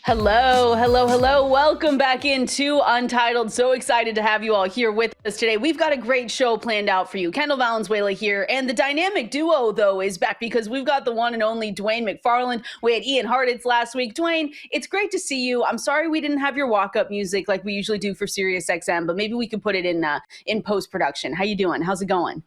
Hello, hello, hello. Welcome back into Untitled. So excited to have you all here with us today. We've got a great show planned out for you. Kendall Valenzuela here. And the dynamic duo, though, is back because we've got the one and only Dwain McFarland. We had Ian Hartitz last week. Dwain, it's great to see you. I'm sorry we didn't have your walk-up music like we usually do for SiriusXM, but maybe we could put it in post-production. How you doing? How's it going?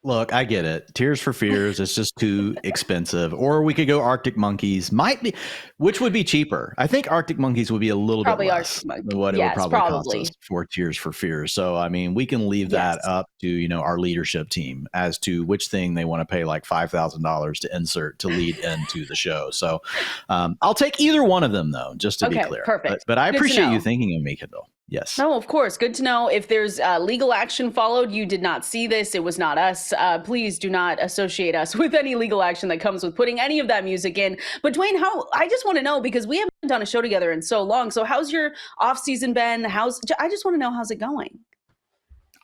Look, I get it. Tears for Fears, it's just too expensive. Or we could go Arctic Monkeys. Might be, which would be cheaper. I think Arctic Monkeys would be a little Probably bit less than what yes, it would probably cost us for Tears for Fears. So, I mean, we can leave that up to, our leadership team as to which thing they want to pay like $5,000 to insert to lead into the show. So I'll take either one of them, though, just to be clear. Perfect. But I appreciate you thinking of me, Kendall. Yes. No, of course. Good to know. If there's legal action followed, you did not see this. It was not us. Please do not associate us with any legal action that comes with putting any of that music in. But Dwain, I just want to know, because we haven't done a show together in so long. So how's your off season been? I just want to know, how's it going?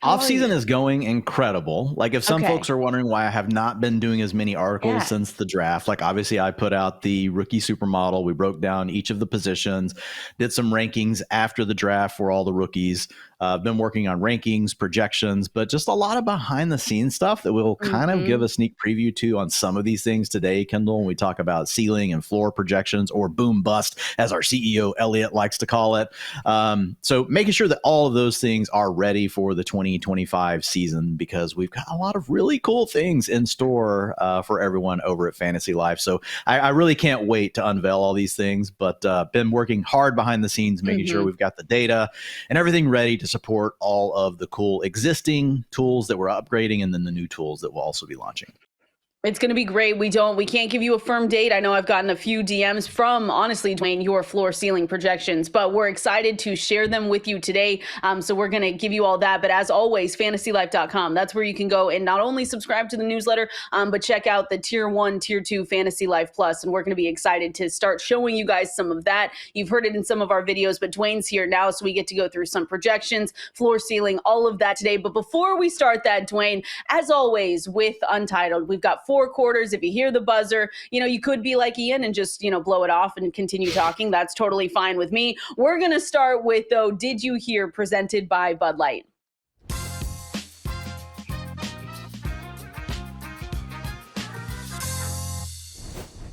Off season is going incredible. Like, if some folks are wondering why I have not been doing as many articles since the draft, like obviously I put out the rookie supermodel. We broke down each of the positions, did some rankings after the draft for all the rookies. I've been working on rankings, projections, but just a lot of behind the scenes stuff that we'll kind of give a sneak preview to on some of these things today, Kendall, when we talk about ceiling and floor projections, or boom bust, as our CEO Elliot likes to call it. So making sure that all of those things are ready for the 2025 season, because we've got a lot of really cool things in store for everyone over at Fantasy Life. So I really can't wait to unveil all these things, but been working hard behind the scenes, making sure we've got the data and everything ready to support all of the cool existing tools that we're upgrading, and then the new tools that we'll also be launching. It's going to be great. We can't give you a firm date. I know I've gotten a few DMs from, honestly, Dwain, your floor ceiling projections, but we're excited to share them with you today. So we're going to give you all that. But as always, fantasylife.com. That's where you can go and not only subscribe to the newsletter, but check out the Tier 1, Tier 2 Fantasy Life Plus. And we're going to be excited to start showing you guys some of that. You've heard it in some of our videos, but Dwain's here now, so we get to go through some projections, floor ceiling, all of that today. But before we start that, Dwain, as always with Untitled, we've got 4 quarters. If you hear the buzzer, you could be like Ian and just, blow it off and continue talking. That's totally fine with me. We're going to start with, though, Did You Hear, presented by Bud Light.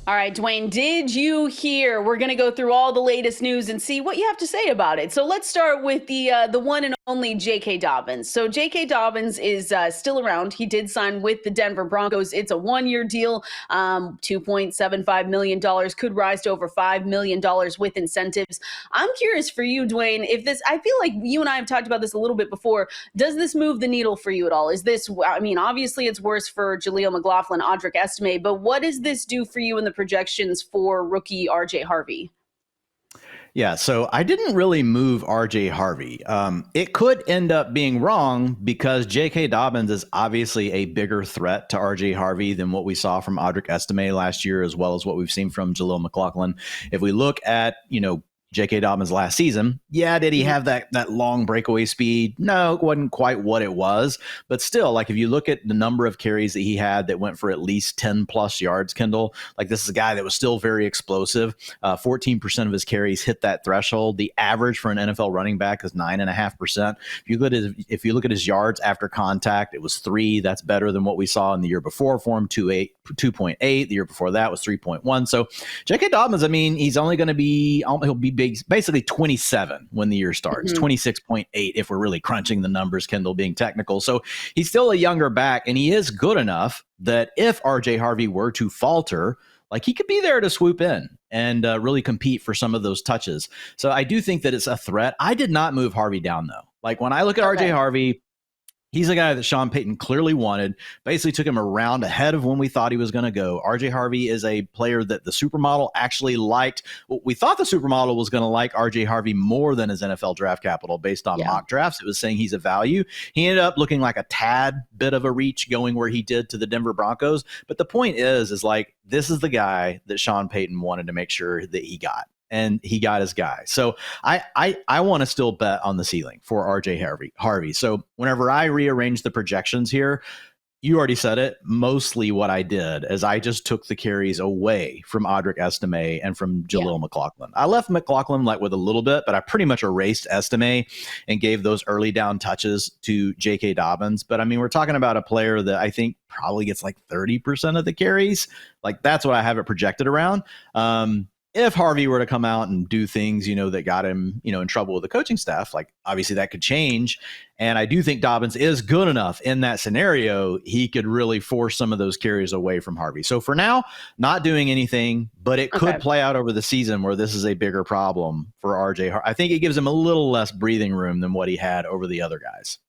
All right, Dwain, did you hear? We're going to go through all the latest news and see what you have to say about it. So let's start with the one and only J.K. Dobbins. So J.K. Dobbins is still around. He did sign with the Denver Broncos. It's a 1-year deal, $2.75 million, could rise to over $5 million with incentives. I'm curious for you, Dwain, I feel like you and I have talked about this a little bit before. Does this move the needle for you at all? Obviously it's worse for Jaleel McLaughlin, Audric Estime, but what does this do for you in the projections for rookie RJ Harvey? Yeah, so I didn't really move RJ Harvey. It could end up being wrong, because J.K. Dobbins is obviously a bigger threat to RJ Harvey than what we saw from Audric Estime last year, as well as what we've seen from Jaleel McLaughlin. If we look at, J.K. Dobbins last season, did he have that long breakaway speed? No, it wasn't quite what it was. But still, like, if you look at the number of carries that he had that went for at least 10 plus yards, Kendall, like, this is a guy that was still very explosive. 14% of his carries hit that threshold. The average for an NFL running back is 9.5%. If you look at his yards after contact, it was 3. That's better than what we saw in the year before for him, 2.8. The year before that was 3.1. So J.K. Dobbins, he's only going to be, he'll be basically 27 when the year starts, 26.8 if we're really crunching the numbers, Kendall, being technical. So he's still a younger back, and he is good enough that if RJ Harvey were to falter, like, he could be there to swoop in and really compete for some of those touches. So I do think that it's a threat. I did not move Harvey down, though. Like, when I look at RJ Harvey, he's a guy that Sean Payton clearly wanted, basically took him around ahead of when we thought he was going to go. RJ Harvey is a player that the supermodel actually liked. We thought the supermodel was going to like RJ Harvey more than his NFL draft capital based on mock drafts. It was saying he's a value. He ended up looking like a tad bit of a reach going where he did to the Denver Broncos. But the point is like, this is the guy that Sean Payton wanted to make sure that he got. And he got his guy. So I want to still bet on the ceiling for RJ Harvey. So whenever I rearrange the projections here, You already said it. Mostly what I did is I just took the carries away from Audric Estime and from Jaleel McLaughlin. I left McLaughlin like with a little bit, but I pretty much erased Estime and gave those early down touches to J.K. Dobbins. But I mean, we're talking about a player that I think probably gets like 30% of the carries. Like that's what I have it projected around. If Harvey were to come out and do things, that got him, in trouble with the coaching staff, like obviously that could change. And I do think Dobbins is good enough in that scenario. He could really force some of those carries away from Harvey. So for now, not doing anything, but it could play out over the season where this is a bigger problem for RJ. I think it gives him a little less breathing room than what he had over the other guys.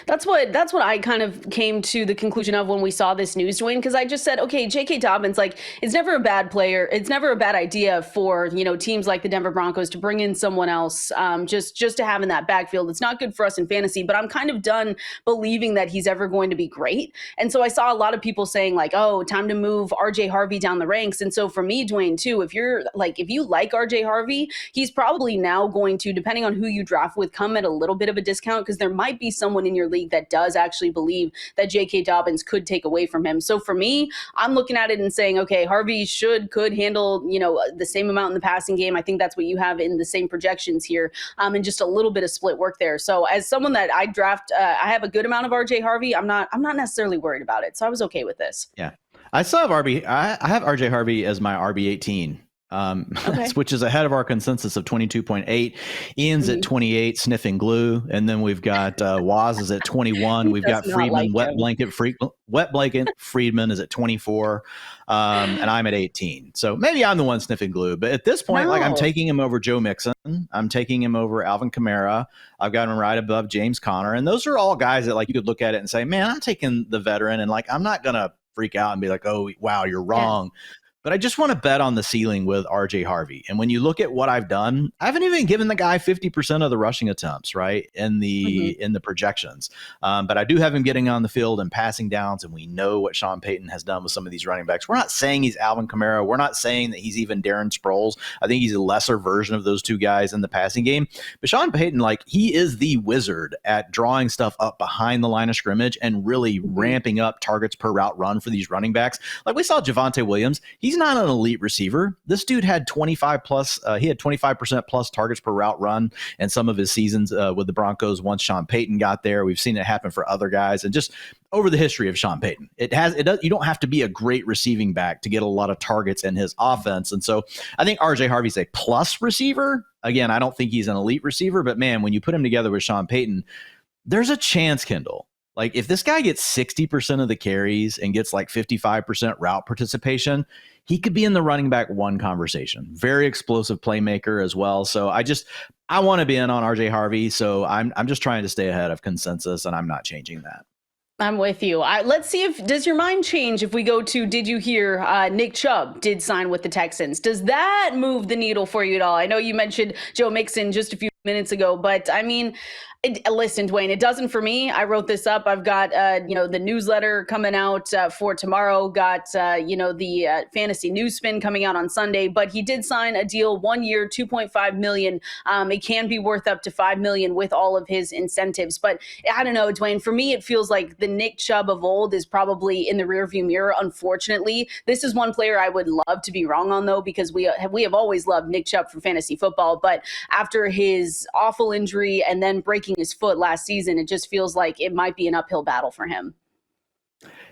That's what I kind of came to the conclusion of when we saw this news, Dwain, because I just said, okay, J.K. Dobbins, like, it's never a bad player. It's never a bad idea for, teams like the Denver Broncos to bring in someone else just to have in that backfield. It's not good for us in fantasy, but I'm kind of done believing that he's ever going to be great. And so I saw a lot of people saying like, oh, time to move RJ Harvey down the ranks. And so for me, Dwain, too, if you like RJ Harvey, he's probably now going to, depending on who you draft with, come at a little bit of a discount because there might be someone in your league that does actually believe that J.K. Dobbins could take away from him. So for me, I'm looking at it and saying, okay, Harvey could handle, the same amount in the passing game. I think that's what you have in the same projections here, and just a little bit of split work there. So as someone that I draft, I have a good amount of RJ Harvey. I'm not necessarily worried about it. So I was okay with this. Yeah. I still have RB. I have RJ Harvey as my RB 18. Which is ahead of our consensus of 22.8. Ian's at 28, sniffing glue, and then we've got Waz is at 21. We've got Friedman, wet blanket Friedman is at 24, and I'm at 18. So maybe I'm the one sniffing glue, but at this point, I'm taking him over Joe Mixon. I'm taking him over Alvin Kamara. I've got him right above James Conner, and those are all guys that you could look at it and say, man, I'm taking the veteran, and I'm not gonna freak out and be like, oh wow, you're wrong. Yeah. But I just want to bet on the ceiling with RJ Harvey. And when you look at what I've done, I haven't even given the guy 50% of the rushing attempts, right, in the projections. But I do have him getting on the field and passing downs, and we know what Sean Payton has done with some of these running backs. We're not saying he's Alvin Kamara. We're not saying that he's even Darren Sproles. I think he's a lesser version of those two guys in the passing game. But Sean Payton, he is the wizard at drawing stuff up behind the line of scrimmage and really ramping up targets per route run for these running backs. Like we saw Javonte Williams. He's not an elite receiver. This dude had 25 plus. He had 25% plus targets per route run in some of his seasons with the Broncos. Once Sean Payton got there, we've seen it happen for other guys, and just over the history of Sean Payton, you don't have to be a great receiving back to get a lot of targets in his offense. And so I think RJ Harvey's a plus receiver. Again, I don't think he's an elite receiver, but man, when you put him together with Sean Payton, there's a chance, Kendall. If this guy gets 60% of the carries and gets 55% route participation, he could be in the running back one conversation. Very explosive playmaker as well. So I want to be in on RJ Harvey. So I'm just trying to stay ahead of consensus, and I'm not changing that. I'm with you. Let's see does your mind change if we go to, did you hear Nick Chubb did sign with the Texans? Does that move the needle for you at all? I know you mentioned Joe Mixon just a few minutes ago, but I mean, listen, Dwain, it doesn't for me. I wrote this up. I've got, the newsletter coming out for tomorrow, got, the fantasy news spin coming out on Sunday, but he did sign a deal 1 year, $2.5 million. It can be worth up to $5 million with all of his incentives. But I don't know, Dwain, for me, it feels like the Nick Chubb of old is probably in the rearview mirror. Unfortunately, this is one player I would love to be wrong on, though, because we have always loved Nick Chubb for fantasy football. But after his awful injury and then breaking his foot last season, it just feels like it might be an uphill battle for him.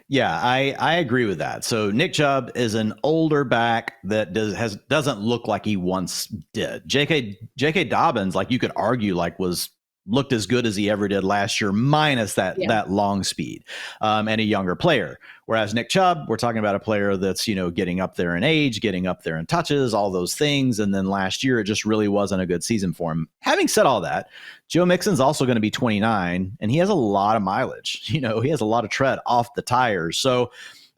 Yeah, I agree with that. So Nick Chubb is an older back that doesn't look like he once did. J.K. Dobbins, you could argue, looked as good as he ever did last year, minus that long speed, and a younger player. Whereas Nick Chubb, we're talking about a player that's, getting up there in age, getting up there in touches, all those things. And then last year, it just really wasn't a good season for him. Having said all that, Joe Mixon's also going to be 29, and he has a lot of mileage. He has a lot of tread off the tires. So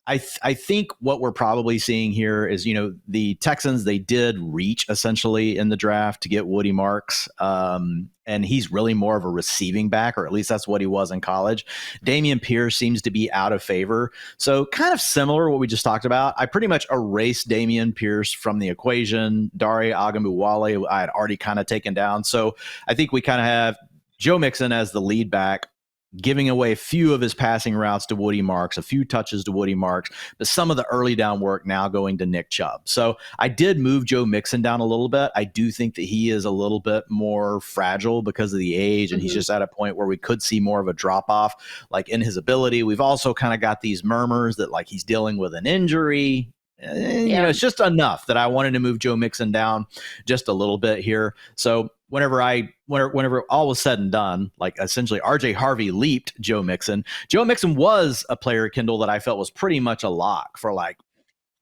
I think what we're probably seeing here is, the Texans, they did reach essentially in the draft to get Woody Marks. And he's really more of a receiving back, or at least that's what he was in college. Dameon Pierce seems to be out of favor. So kind of similar to what we just talked about. I pretty much erased Dameon Pierce from the equation. Dare Ogunbowale, I had already kind of taken down. So I think we kind of have Joe Mixon as the lead back. giving away a few of his passing routes to Woody Marks, a few touches to Woody Marks, but some of the early down work now going to Nick Chubb. So I did move Joe Mixon down a little bit. I do think that he is a little bit more fragile because of the age, and he's just at a point where we could see more of a drop off, like in his ability. We've also kind of got these murmurs that like he's dealing with an injury. You know, it's just enough that I wanted to move Joe Mixon down just a little bit here. So whenever all was said and done, like essentially RJ Harvey leaped Joe Mixon. Joe Mixon was a player, Kendall, that I felt was pretty much a lock for like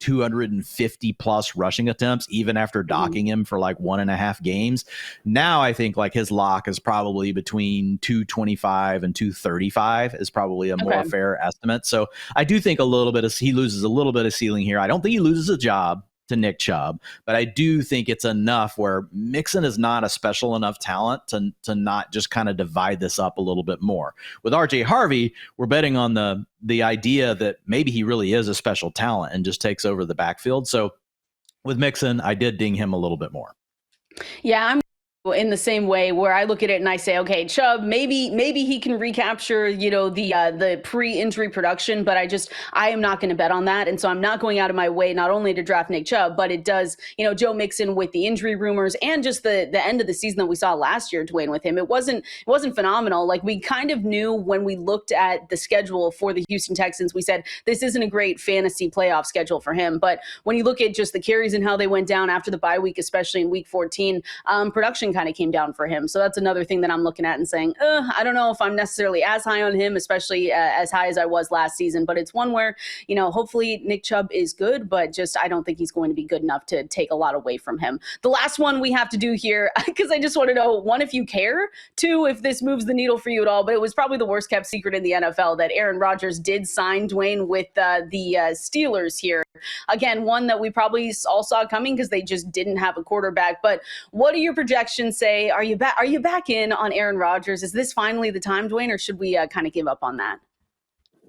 250 plus rushing attempts, even after docking him for like 1.5 games. Now I think like his lock is probably between 225 and 235 is probably a more fair estimate. So I do think he loses a little bit of ceiling here. I don't think he loses a job to Nick Chubb, but I do think it's enough where Mixon is not a special enough talent to not just kind of divide this up a little bit more. With RJ Harvey, we're betting on the idea that maybe he really is a special talent and just takes over the backfield. So with Mixon, I did ding him a little bit more. Yeah, I'm in the same way where I look at it and I say, okay, Chubb, maybe he can recapture, you know, the pre-injury production, but I am not going to bet on that. And so I'm not going out of my way, not only to draft Nick Chubb, but it does, you know, Joe Mixon with the injury rumors and just the end of the season that we saw last year, Dwain, with him. It wasn't phenomenal. Like we kind of knew when we looked at the schedule for the Houston Texans, we said, this isn't a great fantasy playoff schedule for him. But when you look at just the carries and how they went down after the bye week, especially in week 14, production kind of came down for him. So that's another thing that I'm looking at and saying, I don't know if I'm necessarily as high on him, especially as high as I was last season. But it's one where, you know, hopefully Nick Chubb is good, but just I don't think he's going to be good enough to take a lot away from him. The last one we have to do here, because I just want to know, one, if you care, two, if this moves the needle for you at all, but it was probably the worst kept secret in the NFL that Aaron Rodgers did sign, Dwain, with the Steelers here. Again, one that we probably all saw coming because they just didn't have a quarterback. But what do your projections say? Are you back in on Aaron Rodgers? Is this finally the time, Dwain, or should we kind of give up on that?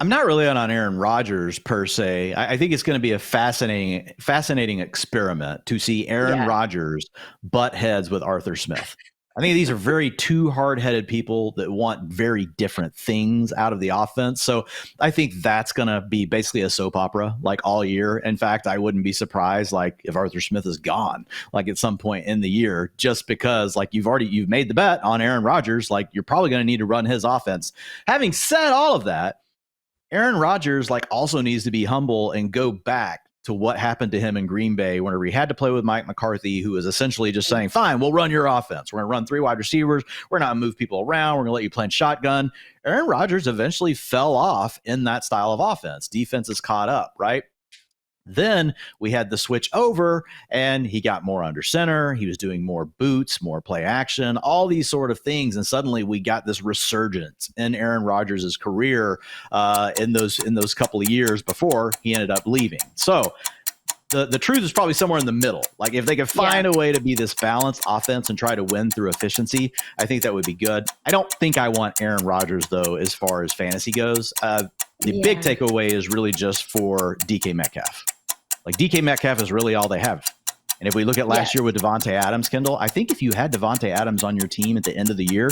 I'm not really on Aaron Rodgers per se. I think it's going to be a fascinating experiment to see Aaron Rodgers butt heads with Arthur Smith. I think these are very two hard-headed people that want very different things out of the offense. So I think that's going to be basically a soap opera like all year. In fact, I wouldn't be surprised like if Arthur Smith is gone like at some point in the year, just because like you've made the bet on Aaron Rodgers, like you're probably going to need to run his offense. Having said all of that, Aaron Rodgers like also needs to be humble and go back to what happened to him in Green Bay whenever he had to play with Mike McCarthy, who was essentially just saying, fine, we'll run your offense. We're going to run 3 wide receivers. We're not going to move people around. We're going to let you play in shotgun. Aaron Rodgers eventually fell off in that style of offense. Defense is caught up, right? Then we had the switch over and he got more under center. He was doing more boots, more play action, all these sort of things. And suddenly we got this resurgence in Aaron Rodgers' career in those couple of years before he ended up leaving. So the truth is probably somewhere in the middle. Like if they could find a way to be this balanced offense and try to win through efficiency, I think that would be good. I don't think I want Aaron Rodgers though, as far as fantasy goes. The big takeaway is really just for DK Metcalf. Like DK Metcalf is really all they have. And if we look at last year with Devontae Adams, Kendall, I think if you had Devontae Adams on your team at the end of the year,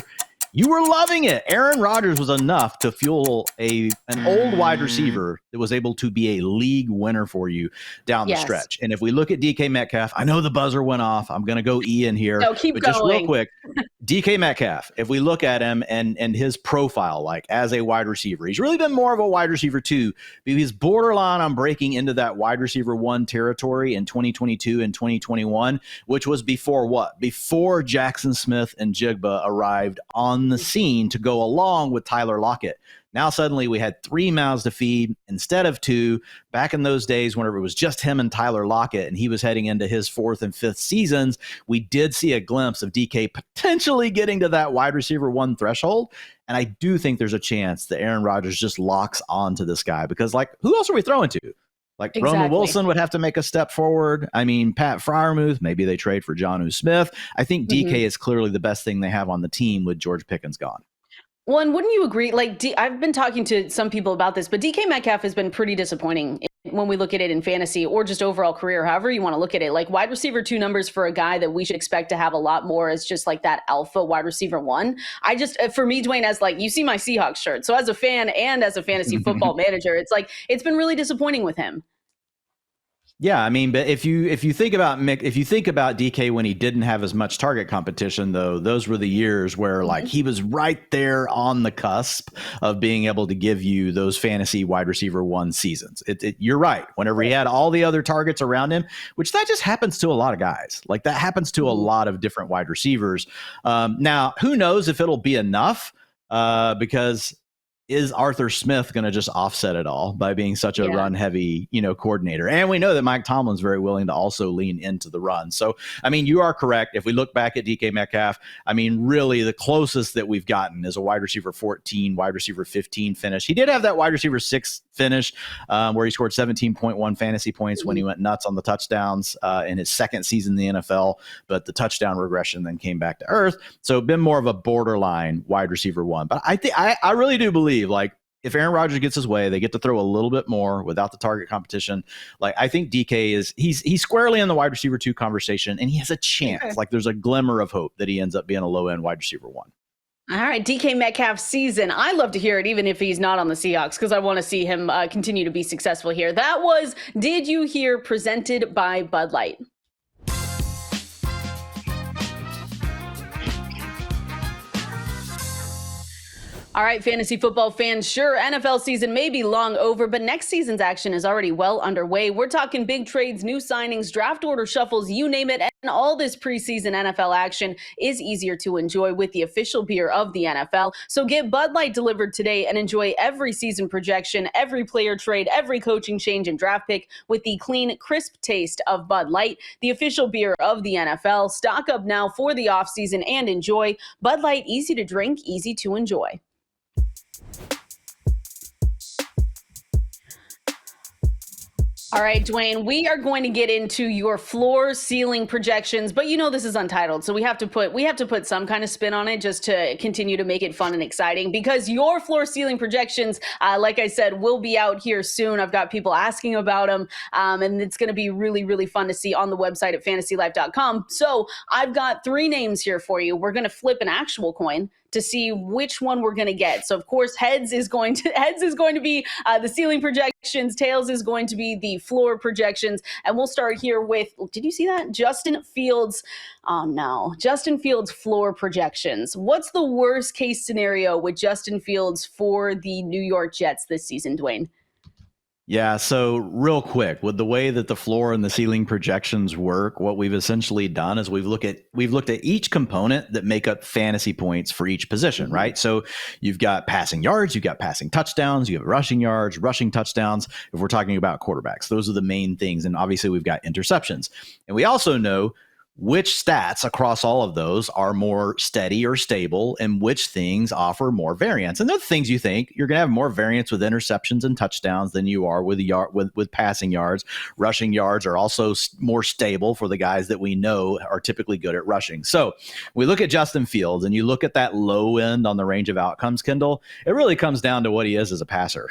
you were loving it. Aaron Rodgers was enough to fuel an old wide receiver that was able to be a league winner for you down the stretch. And if we look at DK Metcalf, I know the buzzer went off. I'm going to go Ian here. No, keep but going. Just real quick, DK Metcalf, if we look at him and his profile, like as a wide receiver, he's really been more of a wide receiver too, but he's borderline on breaking into that wide receiver 1 territory in 2022 and 2021, which was before what? Before Jackson Smith and Jigba arrived on the scene to go along with Tyler Lockett. Now suddenly we had 3 mouths to feed instead of 2. Back in those days, whenever it was just him and Tyler Lockett, and he was heading into his 4th and 5th seasons, we did see a glimpse of DK potentially getting to that wide receiver 1 threshold. And I do think there's a chance that Aaron Rodgers just locks on to this guy because, like, who else are we throwing to? Like Roman Wilson would have to make a step forward. I mean, Pat Freiermuth, maybe they trade for Jonnu Smith. I think DK is clearly the best thing they have on the team with George Pickens gone. Well, and wouldn't you agree? Like, I've been talking to some people about this, but DK Metcalf has been pretty disappointing when we look at it in fantasy or just overall career, however you want to look at it, like wide receiver 2 numbers for a guy that we should expect to have a lot more as just like that alpha wide receiver 1. I just, for me, Dwain, as like, you see my Seahawks shirt. So as a fan and as a fantasy football manager, it's like, it's been really disappointing with him. Yeah, I mean, but if you think about DK when he didn't have as much target competition, though, those were the years where like he was right there on the cusp of being able to give you those fantasy wide receiver 1 seasons. You're right. Whenever he had all the other targets around him, which that just happens to a lot of guys. Like that happens to a lot of different wide receivers. Now, who knows if it'll be enough? Because is Arthur Smith going to just offset it all by being such a run heavy, coordinator? And we know that Mike Tomlin's very willing to also lean into the run. So, I mean, you are correct. If we look back at DK Metcalf, I mean, really the closest that we've gotten is a wide receiver 14, wide receiver 15 finish. He did have that wide receiver 6 finish where he scored 17.1 fantasy points when he went nuts on the touchdowns in his second season in the NFL, but the touchdown regression then came back to earth. So been more of a borderline wide receiver 1. But I really do believe, like, if Aaron Rodgers gets his way, they get to throw a little bit more without the target competition. Like, I think DK he's squarely in the wide receiver 2 conversation, and he has a chance. Okay. Like, there's a glimmer of hope that he ends up being a low end wide receiver 1. All right, DK Metcalf season. I love to hear it, even if he's not on the Seahawks, because I want to see him continue to be successful here. That was Did You Hear, presented by Bud Light. All right, fantasy football fans, sure, NFL season may be long over, but next season's action is already well underway. We're talking big trades, new signings, draft order shuffles, you name it, and all this preseason NFL action is easier to enjoy with the official beer of the NFL. So get Bud Light delivered today and enjoy every season projection, every player trade, every coaching change and draft pick with the clean, crisp taste of Bud Light, the official beer of the NFL. Stock up now for the offseason and enjoy. Bud Light, easy to drink, easy to enjoy. All right, Dwain, we are going to get into your floor ceiling projections, but this is Untitled, so we have to put some kind of spin on it just to continue to make it fun and exciting, because your floor ceiling projections, like I said, will be out here soon. I've got people asking about them, and it's going to be really, really fun to see on the website at fantasylife.com. So I've got 3 names here for you. We're going to flip an actual coin to see which one we're going to get. So of course, heads is going to be the ceiling projections, tails is going to be the floor projections, and we'll start here with, did you see that? Justin Fields. Oh no, Justin Fields floor projections. What's the worst case scenario with Justin Fields for the New York Jets this season, Dwain? Yeah, so real quick, with the way that the floor and the ceiling projections work, what we've essentially done is we've looked at each component that make up fantasy points for each position, right? So you've got passing yards, you've got passing touchdowns, you have rushing yards, rushing touchdowns. If we're talking about quarterbacks, those are the main things. And obviously we've got interceptions. And we also know which stats across all of those are more steady or stable, and which things offer more variance. And the things you think you're going to have more variance with interceptions and touchdowns than you are with passing yards. Rushing yards are also more stable for the guys that we know are typically good at rushing. So we look at Justin Fields, and you look at that low end on the range of outcomes, Kendall, it really comes down to what he is as a passer.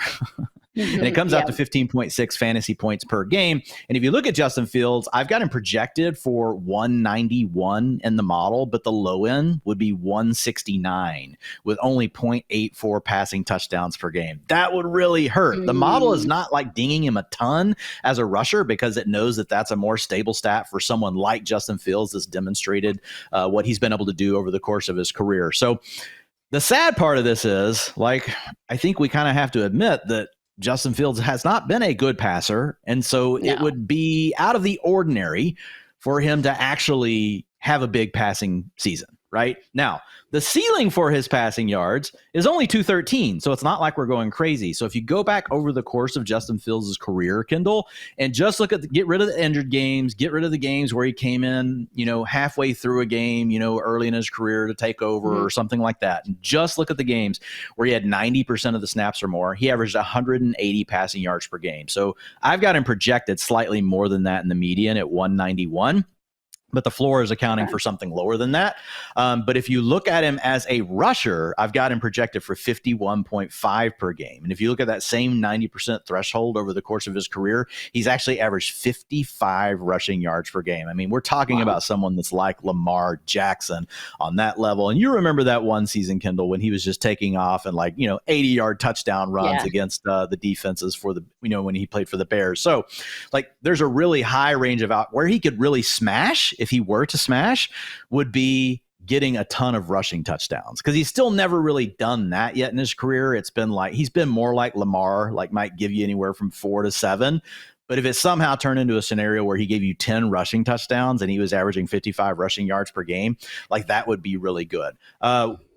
And it comes out to 15.6 fantasy points per game. And if you look at Justin Fields, I've got him projected for 191 in the model, but the low end would be 169 with only 0.84 passing touchdowns per game. That would really hurt. The model is not like dinging him a ton as a rusher, because it knows that that's a more stable stat for someone like Justin Fields that's demonstrated what he's been able to do over the course of his career. So the sad part of this is, like, I think we kind of have to admit that Justin Fields has not been a good passer, and so it would be out of the ordinary for him to actually have a big passing season, right? Now, the ceiling for his passing yards is only 213, so it's not like we're going crazy. So if you go back over the course of Justin Fields' career, Kendall, and just look at get rid of the injured games, get rid of the games where he came in, halfway through a game, early in his career to take over or something like that, and just look at the games where he had 90% of the snaps or more, he averaged 180 passing yards per game. So I've got him projected slightly more than that in the median at 191. but the floor is accounting for something lower than that. But if you look at him as a rusher, I've got him projected for 51.5 per game. And if you look at that same 90% threshold over the course of his career, he's actually averaged 55 rushing yards per game. I mean, we're talking about someone that's like Lamar Jackson on that level. And you remember that one season, Kendall, when he was just taking off and 80-yard touchdown runs against the defenses for the, when he played for the Bears. So there's a really high range of where he could really smash, if he were to smash, would be getting a ton of rushing touchdowns, because he's still never really done that yet in his career. It's been he's been more like Lamar, might give you anywhere from 4 to 7. But if it somehow turned into a scenario where he gave you 10 rushing touchdowns and he was averaging 55 rushing yards per game, that would be really good.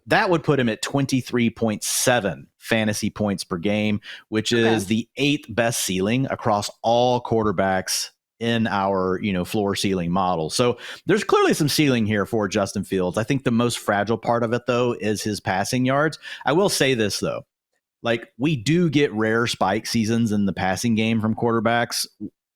That would put him at 23.7 fantasy points per game, which is the 8th best ceiling across all quarterbacks in our, floor ceiling model. So there's clearly some ceiling here for Justin Fields. I think the most fragile part of it, though, is his passing yards. I will say this, though. We do get rare spike seasons in the passing game from quarterbacks.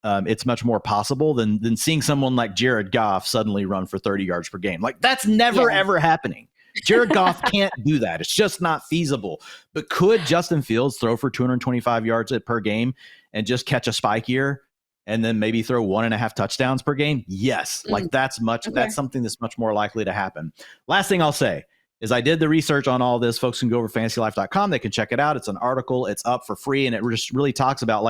It's much more possible than seeing someone like Jared Goff suddenly run for 30 yards per game. That's never, ever happening. Jared Goff can't do that. It's just not feasible. But could Justin Fields throw for 225 yards per game and just catch a spike year and then maybe throw 1.5 touchdowns per game? Yes. That's something that's much more likely to happen. Last thing I'll say is I did the research on all this. Folks can go over fantasylife.com. They can check it out. It's an article. It's up for free. And it just really talks about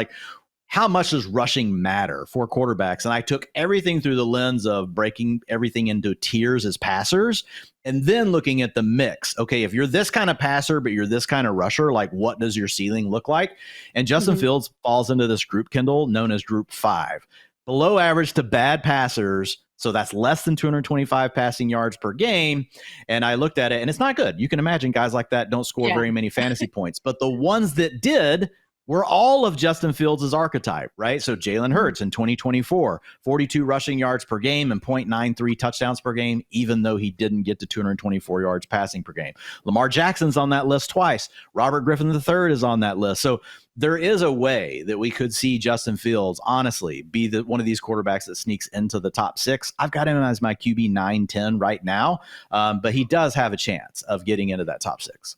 how much does rushing matter for quarterbacks? And I took everything through the lens of breaking everything into tiers as passers and then looking at the mix. Okay, if you're this kind of passer, but you're this kind of rusher, what does your ceiling look like? And Justin Fields falls into this group, Kendall, known as group 5. Below average to bad passers. So that's less than 225 passing yards per game. And I looked at it and it's not good. You can imagine guys like that don't score very many fantasy points. But the ones that did were all of Justin Fields' archetype, right? So Jalen Hurts in 2024, 42 rushing yards per game and 0.93 touchdowns per game, even though he didn't get to 224 yards passing per game. Lamar Jackson's on that list twice. Robert Griffin III is on that list. So there is a way that we could see Justin Fields, honestly, be one of these quarterbacks that sneaks into the top 6. I've got him as my QB 9-10 right now, but he does have a chance of getting into that top 6.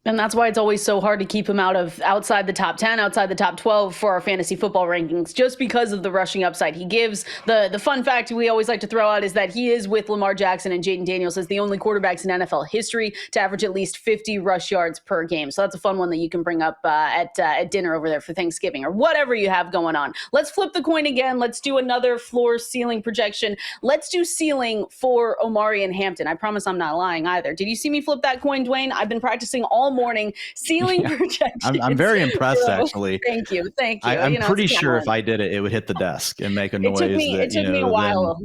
And that's why it's always so hard to keep him outside the top 10, outside the top 12 for our fantasy football rankings, just because of the rushing upside he gives. The fun fact we always like to throw out is that he is, with Lamar Jackson and Jaden Daniels, as the only quarterbacks in NFL history to average at least 50 rush yards per game. So that's a fun one that you can bring up at dinner over there for Thanksgiving or whatever you have going on. Let's flip the coin again. Let's do another floor ceiling projection. Let's do ceiling for Omari and Hampton. I promise I'm not lying either. Did you see me flip that coin, Dwayne? I've been practicing all morning ceiling projections. I'm very impressed, actually. Thank you. I'm pretty sure if I did it, it would hit the desk and make a noise. It took me a while.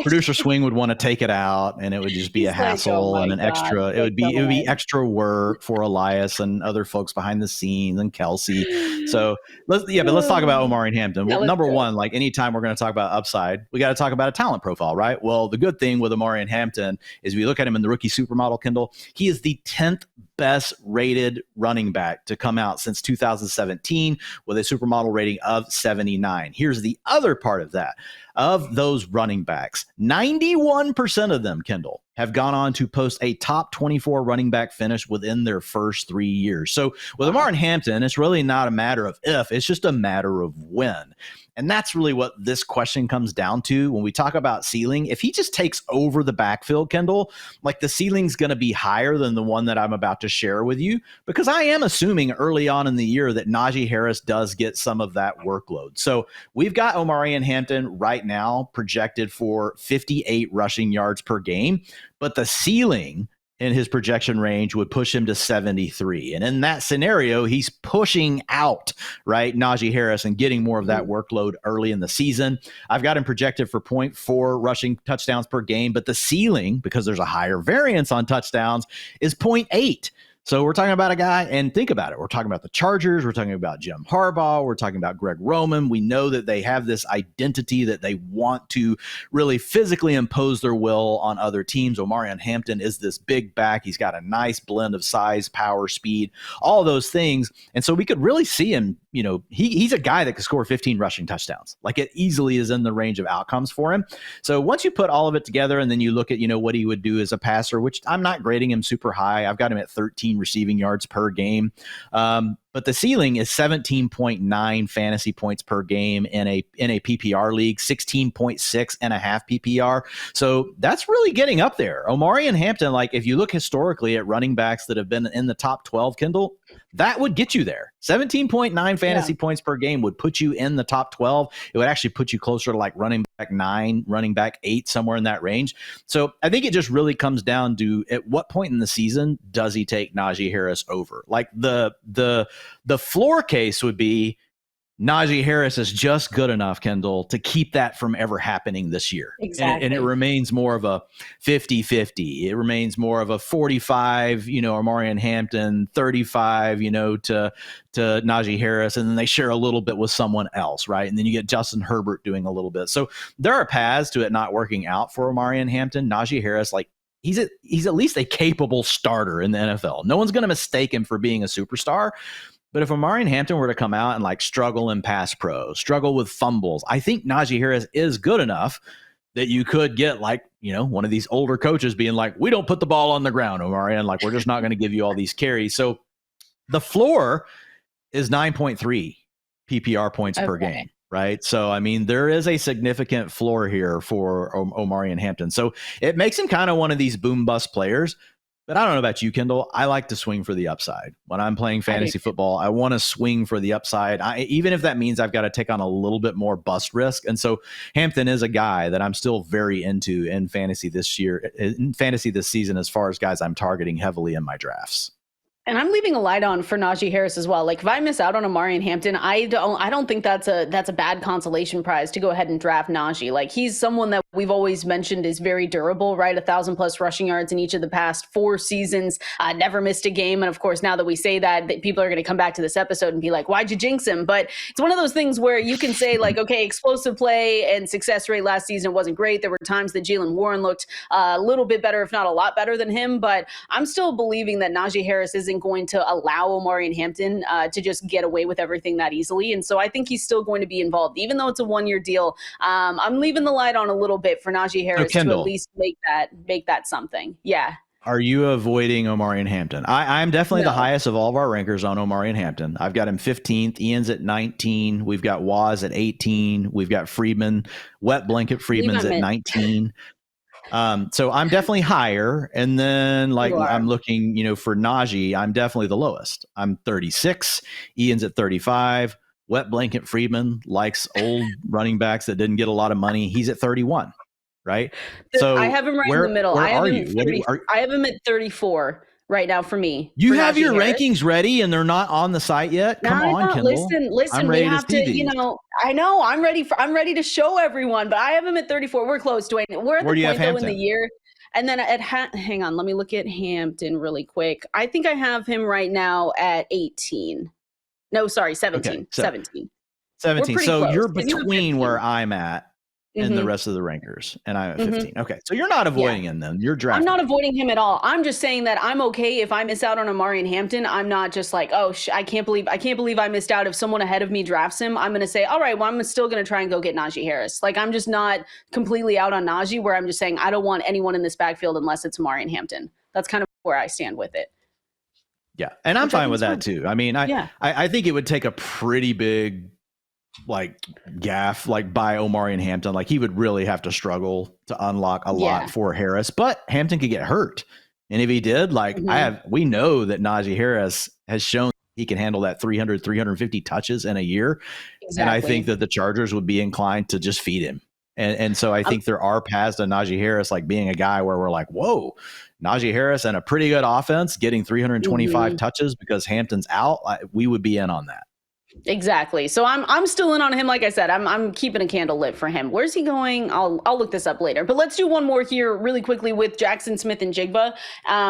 Producer Swing would want to take it out, and it would just be a hassle and an extra. It would be extra work for Elias and other folks behind the scenes and Kelsey. So let's talk about Omari and Hampton. Well, number one, anytime we're going to talk about upside, we got to talk about a talent profile, right? Well, the good thing with Omari and Hampton is we look at him in the rookie supermodel, Kendall. He is the 10th best rated running back to come out since 2017 with a supermodel rating of 79. Here's the other part of that. Of those running backs, 91% of them, Kendall, have gone on to post a top 24 running back finish within their first 3 years. So with Omari and Hampton, it's really not a matter of if, it's just a matter of when. And that's really what this question comes down to when we talk about ceiling. If he just takes over the backfield, Kendall, the ceiling's going to be higher than the one that I'm about to share with you, because I am assuming early on in the year that Najee Harris does get some of that workload. So we've got Omari and Hampton right now projected for 58 rushing yards per game, but the ceiling in his projection range would push him to 73. And in that scenario, he's pushing out, right, Najee Harris and getting more of that workload early in the season. I've got him projected for 0.4 rushing touchdowns per game, but the ceiling, because there's a higher variance on touchdowns, is 0.8. So we're talking about a guy, and think about it. We're talking about the Chargers. We're talking about Jim Harbaugh. We're talking about Greg Roman. We know that they have this identity that they want to really physically impose their will on other teams. Omarion Hampton is this big back. He's got a nice blend of size, power, speed, all those things. And so we could really see him, he's a guy that could score 15 rushing touchdowns. Like, it easily is in the range of outcomes for him. So once you put all of it together and then you look at, what he would do as a passer, which I'm not grading him super high. I've got him at 13 receiving yards per game. But the ceiling is 17.9 fantasy points per game in a PPR league, 16.6 and a half PPR. So that's really getting up there. Omarion Hampton, like, if you look historically at running backs that have been in the top 12, Kendall, that would get you there. 17.9 fantasy points per game would put you in the top 12. It would actually put you closer to like running back 9, running back 8, somewhere in that range. So I think it just really comes down to, at what point in the season does he take Najee Harris over? Like, the floor case would be Najee Harris is just good enough, Kendall, to keep that from ever happening this year. Exactly. And it remains more of a 50-50. It remains more of a 45, Omarion Hampton, 35, to Najee Harris, and then they share a little bit with someone else, right? And then you get Justin Herbert doing a little bit. So there are paths to it not working out for Omarion Hampton. Najee Harris, like, he's at least a capable starter in the NFL. No one's going to mistake him for being a superstar. But if Omarion Hampton were to come out and like struggle in pass pro, struggle with fumbles, I think Najee Harris is good enough that you could get like, one of these older coaches being like, we don't put the ball on the ground, Omarion. Like, we're just not going to give you all these carries. So the is 9.3 PPR points per game, right? So, I mean, there is a significant floor here for Omarion Hampton. So it makes him kind of one of these boom bust players. But I don't know about you, Kendall. I like to swing for the upside. When I'm playing fantasy football, I want to swing for the upside, even if that means I've got to take on a little bit more bust risk. And so Hampton is a guy that I'm still very into in fantasy this season, as far as guys I'm targeting heavily in my drafts. And I'm leaving a light on for Najee Harris as well. Like, if I miss out on Omarion Hampton, I don't think that's a bad consolation prize to go ahead and draft Najee. Like, he's someone that we've always mentioned is very durable, right? 1,000+ rushing yards in each of the past 4 seasons, never missed a game. And of course, now that we say that people are going to come back to this episode and be like, why'd you jinx him? But it's one of those things where you can say like, okay, explosive play and success rate last season wasn't great. There were times that Jaylen Warren looked a little bit better, if not a lot better than him. But I'm still believing that Najee Harris isn't going to allow Omarion Hampton to just get away with everything that easily. And so I think he's still going to be involved, even though it's a 1-year deal. I'm leaving the light on a little bit for Najee Harris to at least make that something. Yeah. Are you avoiding Omarion Hampton? I'm definitely the highest of all of our rankers on Omarion Hampton. I've got him 15th. Ian's at 19. We've got Waz at 18. We've got Friedman, wet blanket Friedman's at 19. So I'm definitely higher. And then like I'm looking, for Najee, I'm definitely the lowest. I'm 36. Ian's at 35. Wet blanket Friedman likes old running backs that didn't get a lot of money. He's at 31. Right. So I have him right in the middle. Where I have are him you? I have him at 34 right now for me. You for have Najee your Harris. rankings ready and they're not on the site yet? Come on, Kendall. Listen, we have to, I know I'm ready to show everyone, but I have him at 34. We're close, Dwayne. We're at the point though in the year. And then hang on, let me look at Hampton really quick. I think I have him right now at 18. No, sorry, 17. Okay, 17. 17. So close. you're between where I'm at and the rest of the rankers, and I'm at 15. Okay, so you're not avoiding him then. You're drafting. I'm not avoiding him at all. I'm just saying that I'm okay if I miss out on Omarion Hampton. I'm not just like, oh, I can't believe I missed out. If someone ahead of me drafts him, I'm going to say, all right, well, I'm still going to try and go get Najee Harris. Like, I'm just not completely out on Najee, where I'm just saying I don't want anyone in this backfield unless it's Omarion Hampton. That's kind of where I stand with it. Yeah, and I'm fine with that too. I mean, I think it would take a pretty big like gaff like by Omarion Hampton. Like, he would really have to struggle to unlock a lot for Harris, but Hampton could get hurt. And if he did, like we know that Najee Harris has shown he can handle that 300, 350 touches in a year. Exactly. And I think that the Chargers would be inclined to just feed him. And so I think there are paths to Najee Harris, like being a guy where we're like, whoa, Najee Harris and a pretty good offense getting 325 touches because Hampton's out. We would be in on that. Exactly. So I'm still in on him. Like I said, I'm keeping a candle lit for him. Where's he going? I'll look this up later. But let's do one more here really quickly with Jackson Smith and Jigba,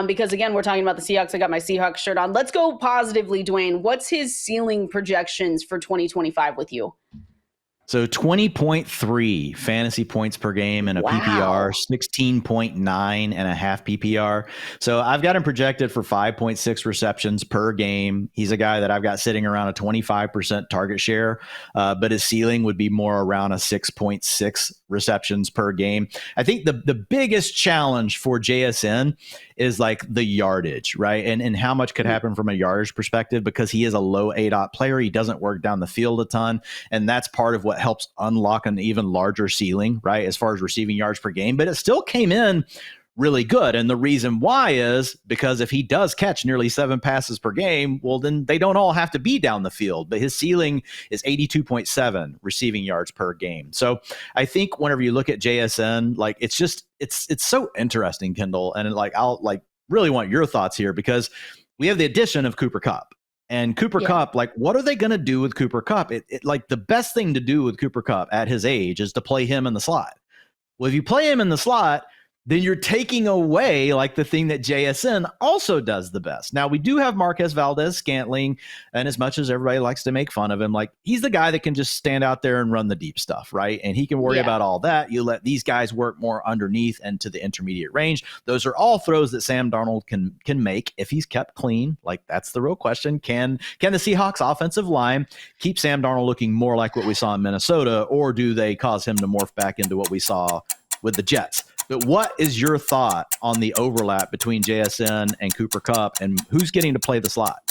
because again we're talking about the Seahawks. I got my Seahawks shirt on. Let's go positively, Dwayne. What's his ceiling projections for 2025 with you? So 20.3 fantasy points per game in a PPR, 16.9 and a half PPR. So I've got him projected for 5.6 receptions per game. He's a guy that I've got sitting around a 25% target share, but his ceiling would be more around a 6.6 receptions per game. I think the biggest challenge for JSN is like the yardage, right? And how much could happen from a yardage perspective, because he is a low ADOT player. He doesn't work down the field a ton. And that's part of what helps unlock an even larger ceiling, right? As far as receiving yards per game, but it still came in really good. And the reason why is because if he does catch nearly 7 passes per game, well, then they don't all have to be down the field, but his ceiling is 82.7 receiving yards per game. So I think whenever you look at JSN, like it's so interesting, Kendall. And like, I'll like really want your thoughts here, because we have the addition of Cooper Kupp. And Cooper Kupp, like, what are they going to do with Cooper Kupp? It like the best thing to do with Cooper Kupp at his age is to play him in the slot. Well, if you play him in the slot, then you're taking away like the thing that JSN also does the best. Now, we do have Marquez Valdez-Scantling, and as much as everybody likes to make fun of him, like he's the guy that can just stand out there and run the deep stuff, right? And he can worry about all that. You let these guys work more underneath and to the intermediate range. Those are all throws that Sam Darnold can make if he's kept clean. Like that's the real question. Can the Seahawks offensive line keep Sam Darnold looking more like what we saw in Minnesota, or do they cause him to morph back into what we saw with the Jets? But what is your thought on the overlap between JSN and Cooper Kupp, and who's getting to play the slot?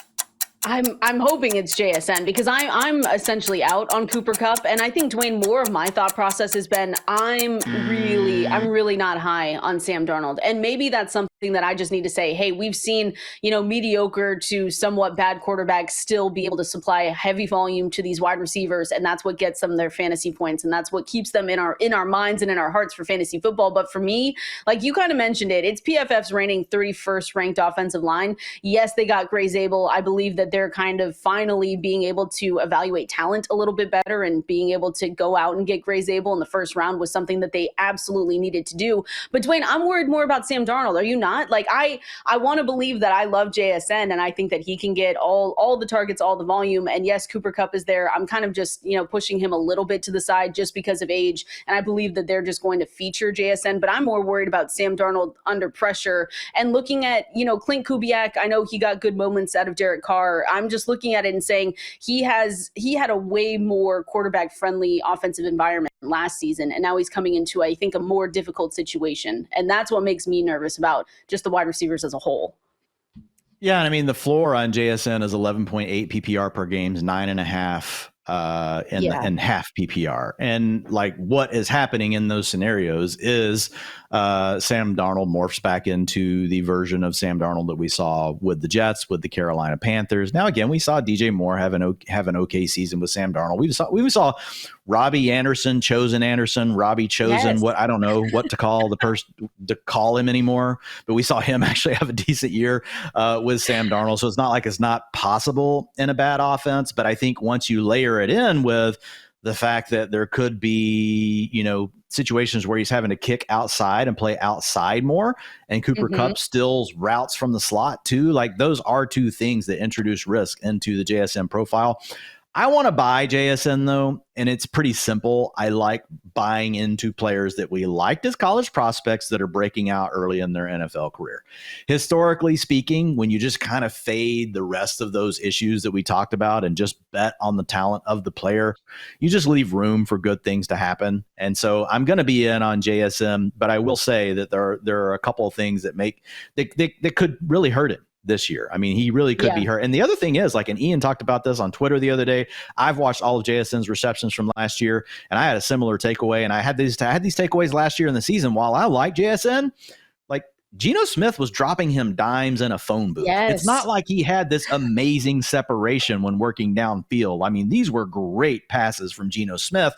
I'm hoping it's JSN, because I'm essentially out on Cooper Kupp, and I think, Dwayne, more of my thought process has been I'm really not high on Sam Darnold, and maybe that's something that I just need to say, hey, we've seen, mediocre to somewhat bad quarterbacks still be able to supply a heavy volume to these wide receivers, and that's what gets them their fantasy points, and that's what keeps them in our minds and in our hearts for fantasy football. But for me, like you kind of mentioned it's PFF's reigning 31st ranked offensive line. Yes, they got Gray Zabel. I believe that they're kind of finally being able to evaluate talent a little bit better, and being able to go out and get Gray Zabel in the first round was something that they absolutely needed to do. But Dwayne, I'm worried more about Sam Darnold. Are you not? Like I want to believe that I love JSN, and I think that he can get all the targets, all the volume. And yes, Cooper Kupp is there. I'm kind of just, pushing him a little bit to the side just because of age. And I believe that they're just going to feature JSN, but I'm more worried about Sam Darnold under pressure. And looking at, Clint Kubiak, I know he got good moments out of Derek Carr. I'm just looking at it and saying he had a way more quarterback friendly offensive environment last season, and now he's coming into, I think, a more difficult situation. And that's what makes me nervous about just the wide receivers as a whole. Yeah, and I mean, the floor on JSN is 11.8 PPR per game, 9.5 and half PPR. And like what is happening in those scenarios is Sam Darnold morphs back into the version of Sam Darnold that we saw with the Jets, with the Carolina Panthers. Now, again, we saw DJ Moore have an okay season with Sam Darnold. We saw Robbie Anderson, Robbie Chosen, Yes. what I don't know what to call the person to call him anymore, but we saw him actually have a decent year with Sam Darnold. So it's not like it's not possible in a bad offense, but I think once you layer it in with the fact that there could be, situations where he's having to kick outside and play outside more, and Cooper Kupp stills routes from the slot too. Like those are two things that introduce risk into the JSN profile. I want to buy JSN though, and it's pretty simple. I like buying into players that we liked as college prospects that are breaking out early in their NFL career. Historically speaking, when you just kind of fade the rest of those issues that we talked about and just bet on the talent of the player, you just leave room for good things to happen. And so I'm going to be in on JSN, but I will say that there are a couple of things that could really hurt it this year. I mean, he really could be hurt. And the other thing is, like, and Ian talked about this on Twitter the other day, I've watched all of JSN's receptions from last year, and I had a similar takeaway. And I had these takeaways last year in the season. While I like JSN, like Geno Smith was dropping him dimes in a phone booth. Yes. It's not like he had this amazing separation when working downfield. I mean, these were great passes from Geno Smith.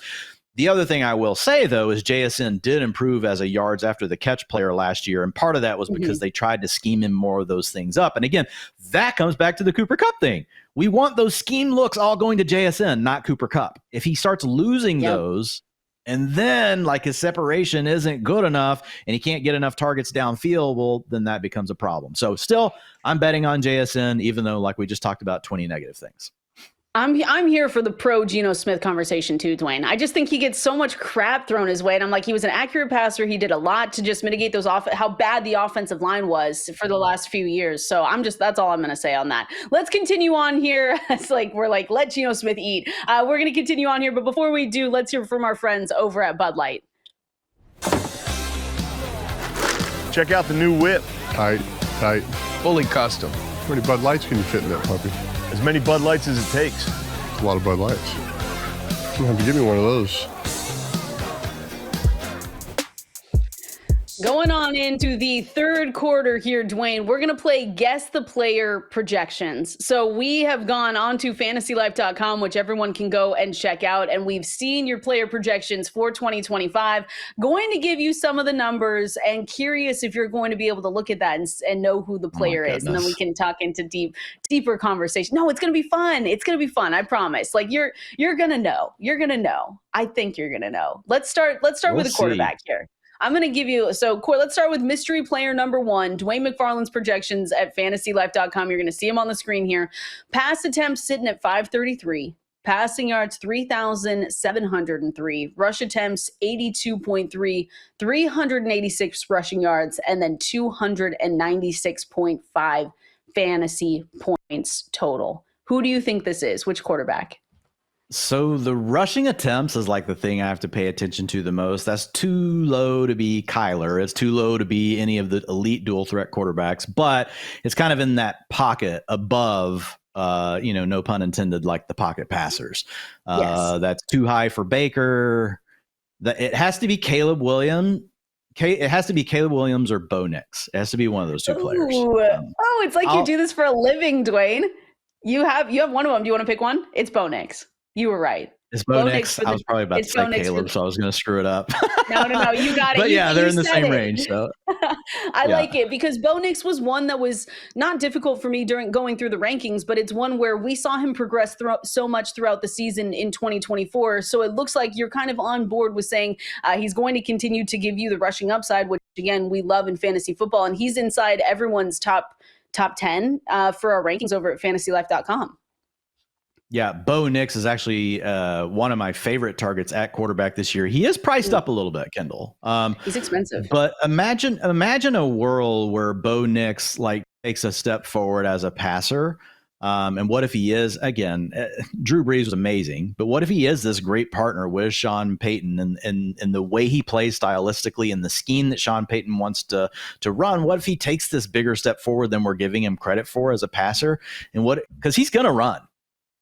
The other thing I will say, though, is JSN did improve as a yards after the catch player last year. And part of that was because they tried to scheme him more of those things up. And again, that comes back to the Cooper Kupp thing. We want those scheme looks all going to JSN, not Cooper Kupp. If he starts losing those, and then like his separation isn't good enough and he can't get enough targets downfield, well, then that becomes a problem. So still, I'm betting on JSN, even though, like we just talked about, 20 negative things. I'm here for the pro Geno Smith conversation too, Dwayne. I just think he gets so much crap thrown his way. And I'm like, he was an accurate passer. He did a lot to just mitigate those how bad the offensive line was for the last few years. So that's all I'm going to say on that. Let's continue on here. It's like, let Geno Smith eat. We're going to continue on here. But before we do, let's hear from our friends over at Bud Light. Check out the new whip. Tight. Fully custom. How many Bud Lights can you fit in that puppy? As many Bud Lights as it takes. It's a lot of Bud Lights. You have to give me one of those. Going on into the third quarter here, Dwayne, we're going to play Guess the Player Projections. So we have gone on to fantasylife.com, which everyone can go and check out. And we've seen your player projections for 2025. Going to give you some of the numbers and curious if you're going to be able to look at that and know who the player is. And then we can talk into deeper conversation. No, it's going to be fun. It's going to be fun. I promise. Like you're going to know. You're going to know. I think you're going to know. Let's start with the quarterback here. I'm going to give you, let's start with mystery player number 1, Dwain McFarland's projections at fantasylife.com. You're going to see him on the screen here. Pass attempts sitting at 533. Passing yards, 3,703. Rush attempts, 82.3. 386 rushing yards, and then 296.5 fantasy points total. Who do you think this is? Which quarterback? So the rushing attempts is like the thing I have to pay attention to the most. That's too low to be Kyler. It's too low to be any of the elite dual threat quarterbacks, but it's kind of in that pocket above, no pun intended, like the pocket passers. Yes. That's too high for Baker. It has to be Caleb Williams. It has to be Caleb Williams or Bo Nix. It has to be one of those two players. It's like you do this for a living, Dwayne. You have one of them. Do you want to pick one? It's Bo Nix. You were right. It's Bo Nix. I was probably about to say Caleb, so I was going to screw it up. No, you got it. But they're in the same range. So I like it because Bo Nix was one that was not difficult for me during going through the rankings, but it's one where we saw him progress so much throughout the season in 2024. So it looks like you're kind of on board with saying he's going to continue to give you the rushing upside, which again, we love in fantasy football. And he's inside everyone's top 10 for our rankings over at fantasylife.com. Yeah, Bo Nix is actually one of my favorite targets at quarterback this year. He is priced up a little bit, Kendall. He's expensive. But imagine a world where Bo Nix takes a step forward as a passer. And what if he is, again, Drew Brees was amazing, but what if he is this great partner with Sean Payton and the way he plays stylistically and the scheme that Sean Payton wants to run? What if he takes this bigger step forward than we're giving him credit for as a passer? And because he's going to run.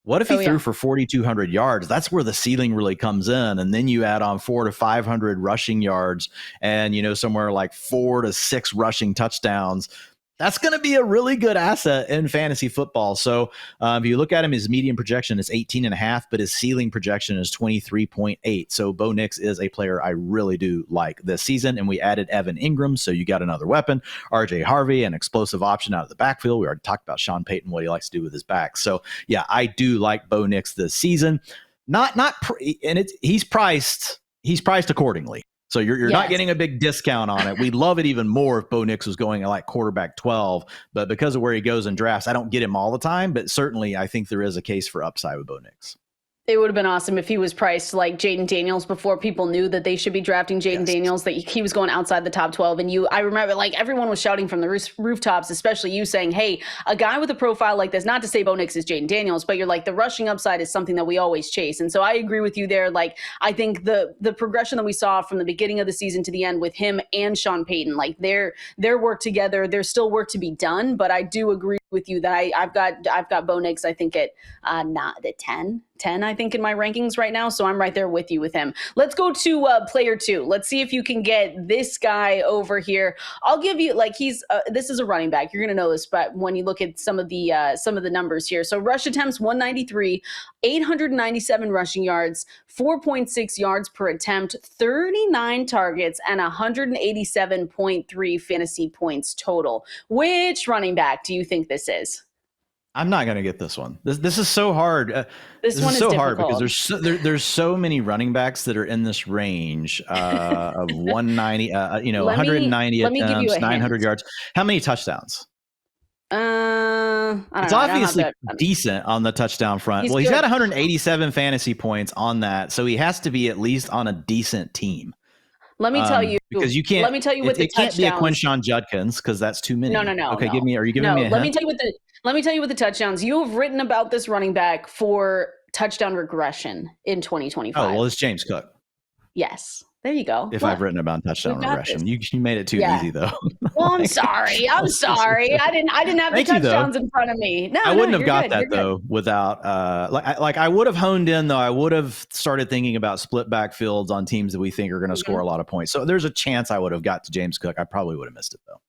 What if he threw for 4,200 yards? That's where the ceiling really comes in. And then you add on 400 to 500 rushing yards and, somewhere like 4 to 6 rushing touchdowns. That's going to be a really good asset in fantasy football. So if you look at him, his median projection is 18.5, but his ceiling projection is 23.8. So Bo Nix is a player I really do like this season. And we added Evan Ingram. So you got another weapon, RJ Harvey, an explosive option out of the backfield. We already talked about Sean Payton, what he likes to do with his back. So yeah, I do like Bo Nix this season. He's priced accordingly. So you're not getting a big discount on it. We'd love it even more if Bo Nix was going at like quarterback 12, but because of where he goes in drafts, I don't get him all the time, but certainly I think there is a case for upside with Bo Nix. It would have been awesome if he was priced like Jaden Daniels before people knew that they should be drafting Jaden Daniels, that he was going outside the top 12. And I remember everyone was shouting from the rooftops, especially you saying, hey, a guy with a profile like this, not to say Bo Nix is Jaden Daniels, but you're like, the rushing upside is something that we always chase. And so I agree with you there. Like, I think the progression that we saw from the beginning of the season to the end with him and Sean Payton, like their work together, there's still work to be done, but I do agree with you that I've got Bo Nix, I think at not at 10, I think, in my rankings right now. So I'm right there with you with him. Let's go to player 2. Let's see if you can get this guy over here. I'll give you, like, he's this is a running back. You're going to know this, but when you look at some of the numbers here. So rush attempts 193, 897 rushing yards, 4.6 yards per attempt, 39 targets, and 187.3 fantasy points total. Which running back do you think this is? I'm not going to get this one. This is so hard. This one is so hard because there's so many running backs that are in this range of 190, 190 attempts, 900 yards. How many touchdowns? It's obviously decent on the touchdown front. He's got 187 fantasy points on that, so he has to be at least on a decent team. Let me tell you, because you can't. Let me tell you what the touchdowns. It can't be a Quinshon Judkins because that's too many. No. Okay, are you giving me a hint? Let me tell you what the touchdowns. You have written about this running back for touchdown regression in 2025. Oh well, it's James Cook. Yes. There you go. If I've written about touchdown regression, you made it too easy though. Well, I'm sorry. I didn't have the touchdowns in front of me. No, I wouldn't have got that though without I would have honed in though. I would have started thinking about split backfields on teams that we think are going to score a lot of points. So there's a chance I would have got to James Cook. I probably would have missed it though.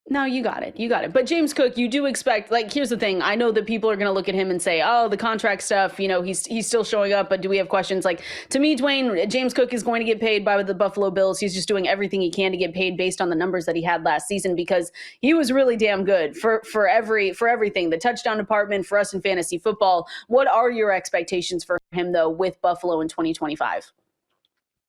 No, you got it. But James Cook, you do expect, like, here's the thing. I know that people are going to look at him and say, oh, the contract stuff, he's still showing up, but do we have questions? Like, to me, Dwain, James Cook is going to get paid by the Buffalo Bills. He's just doing everything he can to get paid based on the numbers that he had last season, because he was really damn good for everything. The touchdown department for us in fantasy football. What are your expectations for him, though, with Buffalo in 2025?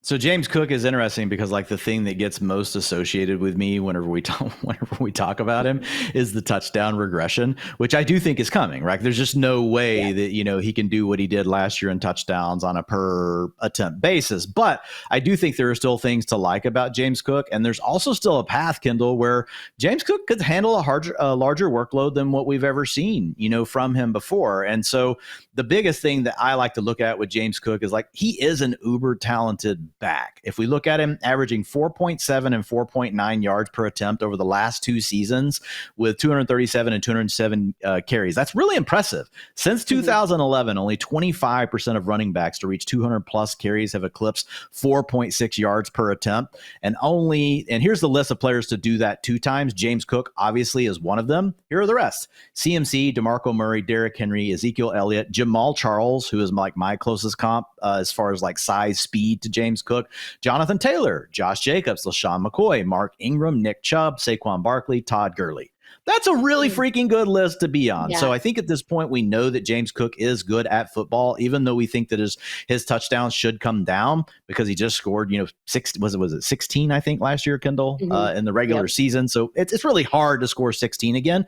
So James Cook is interesting because, like, the thing that gets most associated with me whenever we talk about him is the touchdown regression, which I do think is coming, right? There's just no way that, he can do what he did last year in touchdowns on a per attempt basis. But I do think there are still things to like about James Cook. And there's also still a path, Kendall, where James Cook could handle a larger workload than what we've ever seen, from him before. And so the biggest thing that I like to look at with James Cook is, like, he is an uber talented back. If we look at him averaging 4.7 and 4.9 yards per attempt over the last 2 seasons with 237 and 207 carries, that's really impressive. Since 2011, only 25% of running backs to reach 200 plus carries have eclipsed 4.6 yards per attempt. And here's the list of players to do that 2 times. James Cook obviously is one of them. Here are the rest: CMC, DeMarco Murray, Derrick Henry, Ezekiel Elliott, Jamal Charles, who is like my closest comp as far as like size, speed to James Cook, Jonathan Taylor, Josh Jacobs, LaShawn McCoy, Mark Ingram, Nick Chubb, Saquon Barkley, Todd Gurley. That's a really freaking good list to be on. Yeah. So I think at this point we know that James Cook is good at football, even though we think that his touchdowns should come down because he just scored, 16, I think, last year, Kendall, in the regular season. So it's really hard to score 16 again.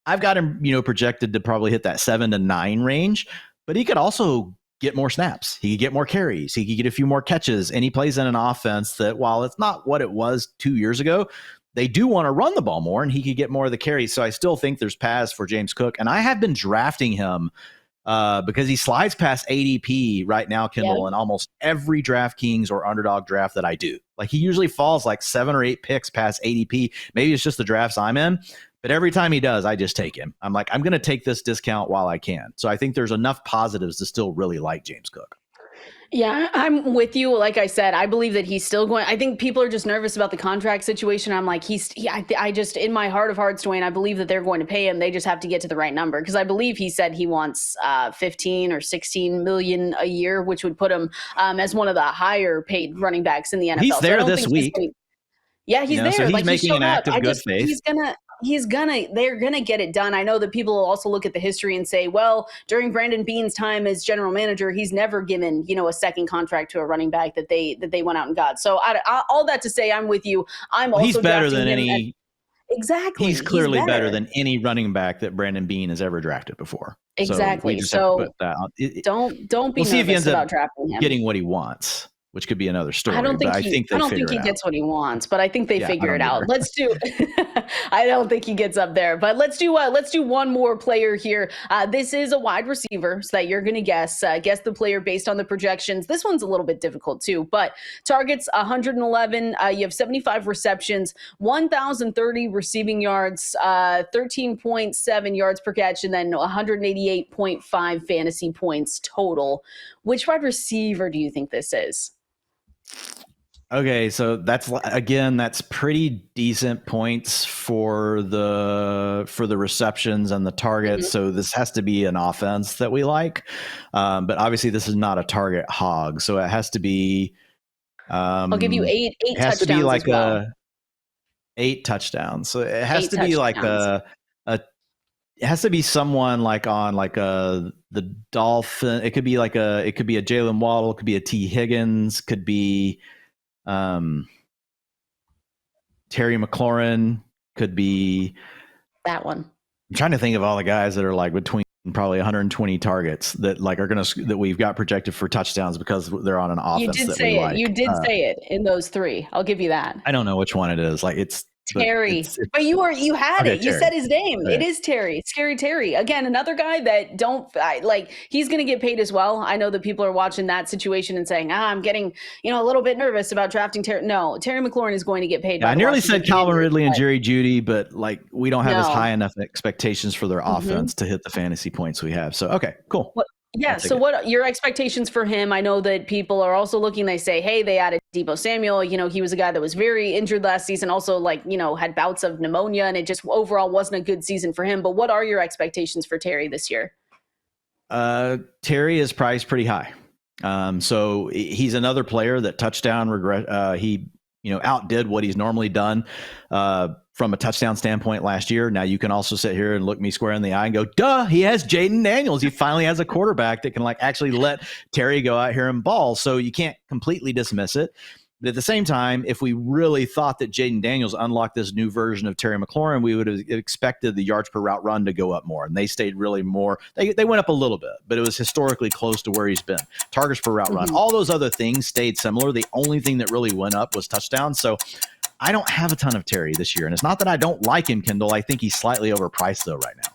I've got him, projected to probably hit that 7 to 9 range, but he could also get more snaps. He could get more carries. He could get a few more catches. And he plays in an offense that, while it's not what it was 2 years ago, they do want to run the ball more, and he could get more of the carries. So I still think there's paths for James Cook. And I have been drafting him because he slides past ADP right now, Kendall, in almost every DraftKings or Underdog draft that I do. Like, he usually falls like 7 or 8 picks past ADP. Maybe it's just the drafts I'm in. But every time he does, I just take him. I'm like, I'm going to take this discount while I can. So I think there's enough positives to still really like James Cook. Yeah, I'm with you. Like I said, I believe that he's still going. I think people are just nervous about the contract situation. I'm like, I just, in my heart of hearts, Dwain, I believe that they're going to pay him. They just have to get to the right number, because I believe he said he wants 15 or 16 million a year, which would put him as one of the higher paid running backs in the NFL. He's there this week. Yeah, he's there. So he's like, making an act of good faith. They're gonna get it done. I know that people will also look at the history and say, well, during Brandon Beane's time as general manager, he's never given, a second contract to a running back that they went out and got. So all that to say, I'm with you. I'm also he's better than any. Exactly. He's clearly better than any running back that Brandon Beane has ever drafted before. Exactly. So don't be nervous see if he ends about up drafting him. Getting what he wants. which could be another story. I don't think but he, I think I they don't figure think he it out. gets what he wants, but I think they Yeah, I figure don't it out. either. Let's do. I don't think he gets up there, but let's do one more player here. This is a wide receiver, so that you're going to guess the player based on the projections. This one's a little bit difficult too, but targets 111. You have 75 receptions, 1,030 receiving yards, 13.7 yards per catch, and then 188.5 fantasy points total. Which wide receiver do you think this is? Okay, so that's pretty decent points for the receptions and the targets. Mhm. So this has to be an offense that we like, but obviously this is not a target hog, so it has to be. I'll give you eight It has to be touchdowns like as well. a 8 touchdowns. So it has 8 to be like touchdowns. it has to be someone like on like the Dolphin. It could be a Jalen Waddle, it could be a T Higgins, could be Terry McLaurin, could be That one. I'm trying to think of all the guys that are like between probably 120 targets that like are that we've got projected for touchdowns because they're on an offense You did that say we it. like. You did say it in those 3. I'll give you that. I don't know which one it is. Like it's Terry. But you had okay, it. You Terry. said his name. Okay. It is Terry. Scary Terry. Again, another guy that he's going to get paid as well. I know that people are watching that situation and saying, I'm getting, a little bit nervous about drafting Terry. No, Terry McLaurin is going to get paid. Yeah, by I the nearly Washington said Calvin Commanders, Ridley and but- Jerry Jeudy, but like we don't have as No. high enough expectations for their offense to hit the fantasy points we have. So okay, cool. Yeah. So what are your expectations for him? I know that people are also looking, they say, hey, they added Deebo Samuel. He was a guy that was very injured last season, also had bouts of pneumonia, and it just overall wasn't a good season for him. But what are your expectations for Terry this year? Terry is priced pretty high. So he's another player that touchdown regret. He outdid what he's normally done from a touchdown standpoint last year. Now you can also sit here and look me square in the eye and go, duh, he has Jaden Daniels. He finally has a quarterback that can like actually let Terry go out here and ball. So you can't completely dismiss it. But at the same time, if we really thought that Jaden Daniels unlocked this new version of Terry McLaurin, we would have expected the yards per route run to go up more. And they stayed really more. They went up a little bit, but it was historically close to where he's been. Targets per route run, all those other things stayed similar. The only thing that really went up was touchdowns. So I don't have a ton of Terry this year. And it's not that I don't like him, Kendall. I think he's slightly overpriced, though, right now.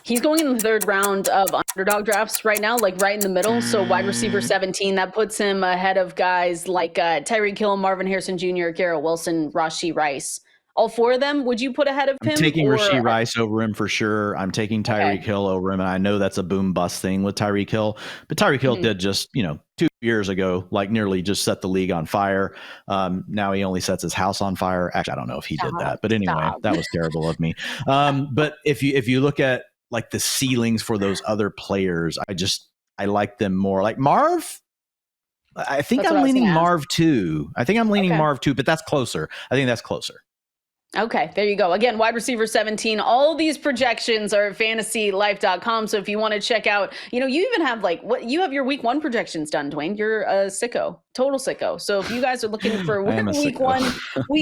He's going in the 3rd round of underdog drafts right now, like right in the middle. So wide receiver 17, that puts him ahead of guys like Tyreek Hill, Marvin Harrison Jr., Garrett Wilson, Rashee Rice. All 4 of them, would you put ahead of him? I'm taking Rashee Rice over him for sure. I'm taking Tyreek Okay. Hill over him. And I know that's a boom bust thing with Tyreek Hill, but Tyreek Hill did just, 2 years ago, like nearly just set the league on fire. Now he only sets his house on fire. Actually, I don't know if he did that, but anyway, that was terrible of me. But if you look at like the ceilings for those other players, I like them more. Like Marv, I think I'm leaning Marv too. Marv too, but that's closer. I think that's closer. Okay, there you go. Again, wide receiver 17. All these projections are at fantasylife.com. So if you want to check out, you even have you have your week 1 projections done, Dwain. You're a sicko, total sicko. So if you guys are looking for week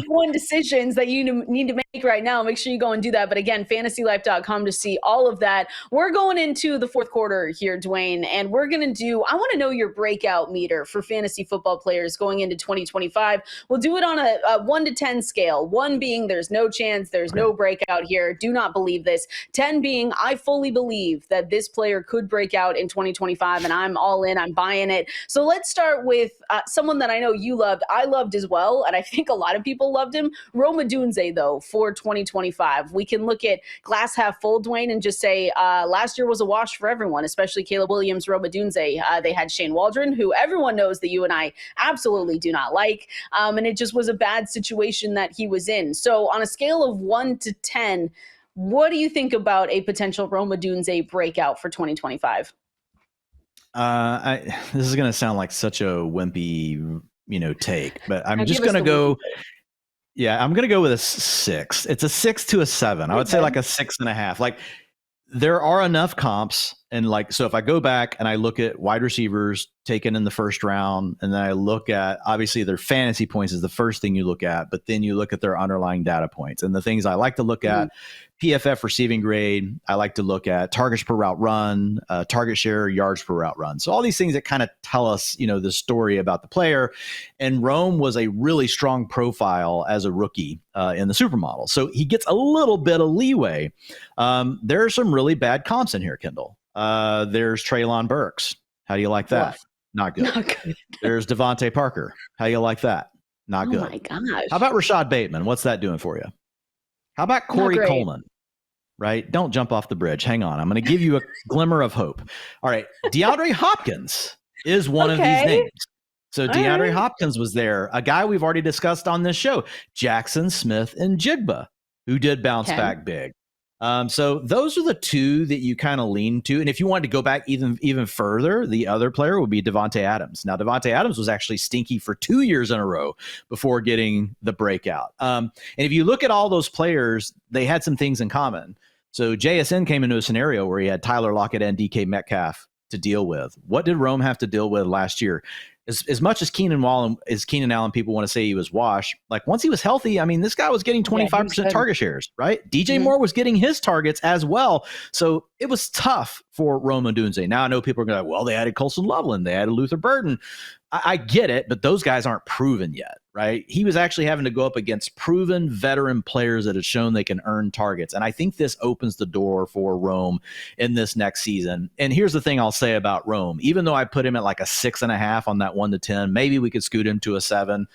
one decisions that you need to make right now, make sure you go and do that. But again, fantasylife.com to see all of that. We're going into the 4th quarter here, Dwain, and I want to know your breakout meter for fantasy football players going into 2025. We'll do it on a 1 to 10 scale. 1 being there's no chance, there's no breakout here. Do not believe this. 10 being I fully believe that this player could break out in 2025, and I'm all in. I'm buying it. So let's start with someone that I know you loved. I loved as well, and I think a lot of people loved him. Rome Odunze, though, for 2025. We can look at glass half full, Dwain, and just say last year was a wash for everyone, especially Caleb Williams, Rome Odunze. They had Shane Waldron, who everyone knows that you and I absolutely do not like, and it just was a bad situation that he was in. So on a scale of 1 to 10, what do you think about a potential Rome Odunze breakout for 2025? This is going to sound like such a wimpy, take, but I'm just going to go. Yeah, I'm going to go with a 6. It's a 6 to a 7. I would say like a 6.5. Like there are enough comps And like, so if I go back and I look at wide receivers taken in the first round, and then I look at, obviously their fantasy points is the first thing you look at, but then you look at their underlying data points. And the things I like to look at, PFF receiving grade, I like to look at targets per route run, target share, yards per route run. So all these things that kind of tell us, the story about the player. And Rome was a really strong profile as a rookie in the supermodel. So he gets a little bit of leeway. There are some really bad comps in here, Kendall. There's Treylon Burks. How do you like that? Rough. Not good. Not good. There's Devontae Parker. How do you like that? Not good. Oh my gosh. How about Rashad Bateman? What's that doing for you? How about Corey Coleman? Right? Don't jump off the bridge. Hang on. I'm going to give you a glimmer of hope. All right. DeAndre Hopkins is one of these names. So DeAndre Hopkins was there, a guy we've already discussed on this show, Jackson Smith and Jigba, who did bounce back big. So those are the two that you kind of lean to. And if you wanted to go back even further, the other player would be Davante Adams. Now, Davante Adams was actually stinky for 2 years in a row before getting the breakout. And if you look at all those players, they had some things in common. So JSN came into a scenario where he had Tyler Lockett and DK Metcalf to deal with. What did Rome have to deal with last year? As much as Keenan Allen people want to say he was washed, like once he was healthy, I mean, this guy was getting 25% target shares, right? DJ Moore was getting his targets as well. So it was tough for Rome Odunze. Now I know people are going to go, well, they added Colson Loveland, they added Luther Burden. I get it, but those guys aren't proven yet, right? He was actually having to go up against proven veteran players that have shown they can earn targets. And I think this opens the door for Rome in this next season. And here's the thing I'll say about Rome. Even though I put him at like a 6.5 on that 1 to 10, maybe we could scoot him to a 7.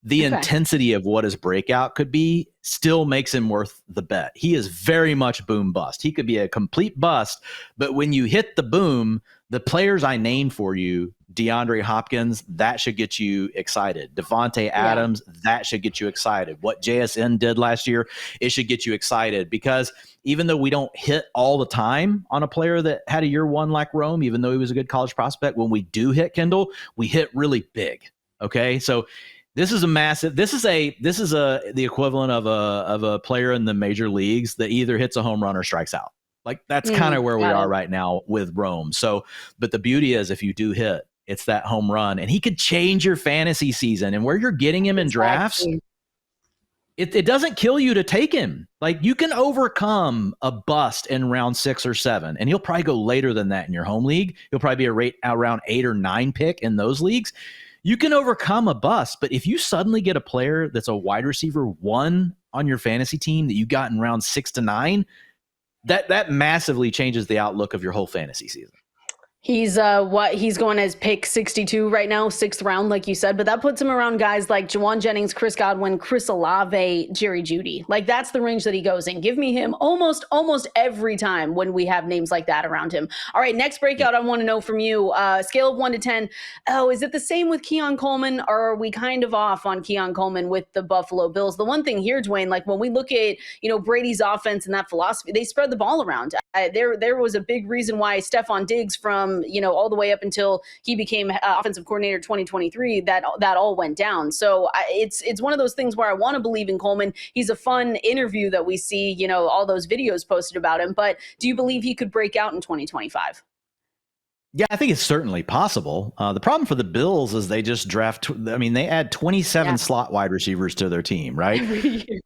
The intensity of what his breakout could be still makes him worth the bet. He is very much boom bust. He could be a complete bust, but when you hit the boom, the players I named for you, DeAndre Hopkins, that should get you excited. Devontae Adams, that should get you excited. What JSN did last year, it should get you excited, because even though we don't hit all the time on a player that had a year one like Rome, even though he was a good college prospect, when we do hit, Kendall, we hit really big. Okay. So this is the equivalent of a player in the major leagues that either hits a home run or strikes out. Like that's kind of where we are right now with Rome. So, but the beauty is if you do hit, it's that home run, and he could change your fantasy season. And where you're getting him in drafts, it doesn't kill you to take him. Like you can overcome a bust in round 6 or 7, and he'll probably go later than that in your home league. He'll probably be around 8 or 9 pick in those leagues. You can overcome a bust, but if you suddenly get a player that's a wide receiver 1 on your fantasy team that you got in round 6 to 9, that massively changes the outlook of your whole fantasy season. He's he's going as pick 62 right now, 6th round, like you said, but that puts him around guys like Juwan Jennings, Chris Godwin, Chris Olave, Jerry Jeudy. Like that's the range that he goes in. Give me him almost every time when we have names like that around him. All right, next breakout I want to know from you, scale of 1 to 10. Oh, is it the same with Keon Coleman, or are we kind of off on Keon Coleman with the Buffalo Bills? The one thing here, Dwain, like when we look at, Brady's offense and that philosophy, they spread the ball around. There was a big reason why Stephon Diggs from, all the way up until he became offensive coordinator 2023, that all went down. So it's one of those things where I want to believe in Coleman. He's a fun interview that we see, all those videos posted about him. But do you believe he could break out in 2025? Yeah, I think it's certainly possible. The problem for the Bills is they just they add 27 slot wide receivers to their team, right?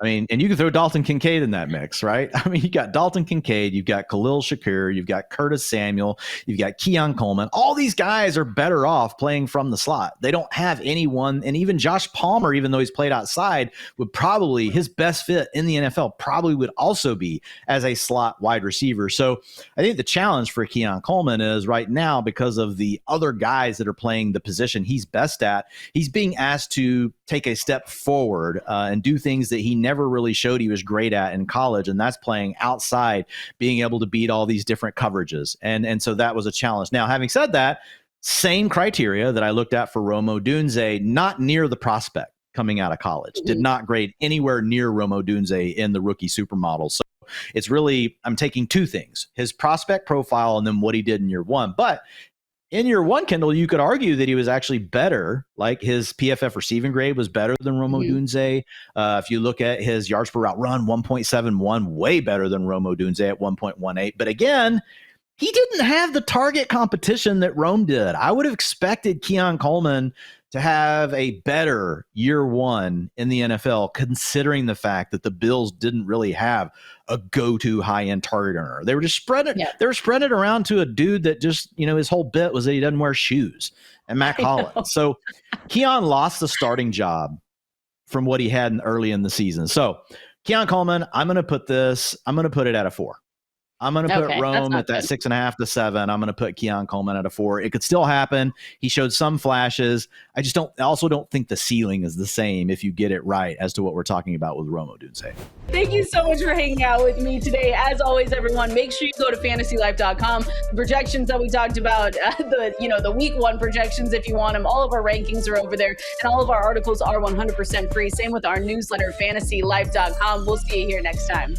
And you can throw Dalton Kincaid in that mix, right? You got Dalton Kincaid, you've got Khalil Shakir, you've got Curtis Samuel, you've got Keon Coleman. All these guys are better off playing from the slot. They don't have anyone, and even Josh Palmer, even though he's played outside, would probably, his best fit in the NFL probably would also be as a slot wide receiver. So I think the challenge for Keon Coleman is right now, because of the other guys that are playing the position he's best at, he's being asked to take a step forward and do things that he never really showed he was great at in college, and that's playing outside, being able to beat all these different coverages. And so that was a challenge. Now, having said that, same criteria that I looked at for Rome Odunze, not near the prospect coming out of college, did not grade anywhere near Rome Odunze in the rookie supermodel. So it's really, I'm taking two things, his prospect profile and then what he did in year one. But in year one, Kendall, you could argue that he was actually better. Like his PFF receiving grade was better than Rome Odunze. If you look at his yards per route run, 1.71, way better than Rome Odunze at 1.18. But again, he didn't have the target competition that Rome did. I would have expected Keon Coleman to have a better year one in the NFL, considering the fact that the Bills didn't really have a go-to high-end target earner. They were just spreading They were spreading it around to a dude that just, his whole bit was that he doesn't wear shoes, and Mac Hollins. So Keon lost the starting job from what he had early in the season. So Keon Coleman, I'm going to put it at a 4. I'm going to put Rome at that 6.5 to 7. I'm going to put Keon Coleman at a 4. It could still happen. He showed some flashes. I also don't think the ceiling is the same if you get it right as to what we're talking about with Rome Odunze. Thank you so much for hanging out with me today. As always, everyone, make sure you go to fantasylife.com. The projections that we talked about, the week one projections, if you want them, all of our rankings are over there, and all of our articles are 100% free. Same with our newsletter, fantasylife.com. We'll see you here next time.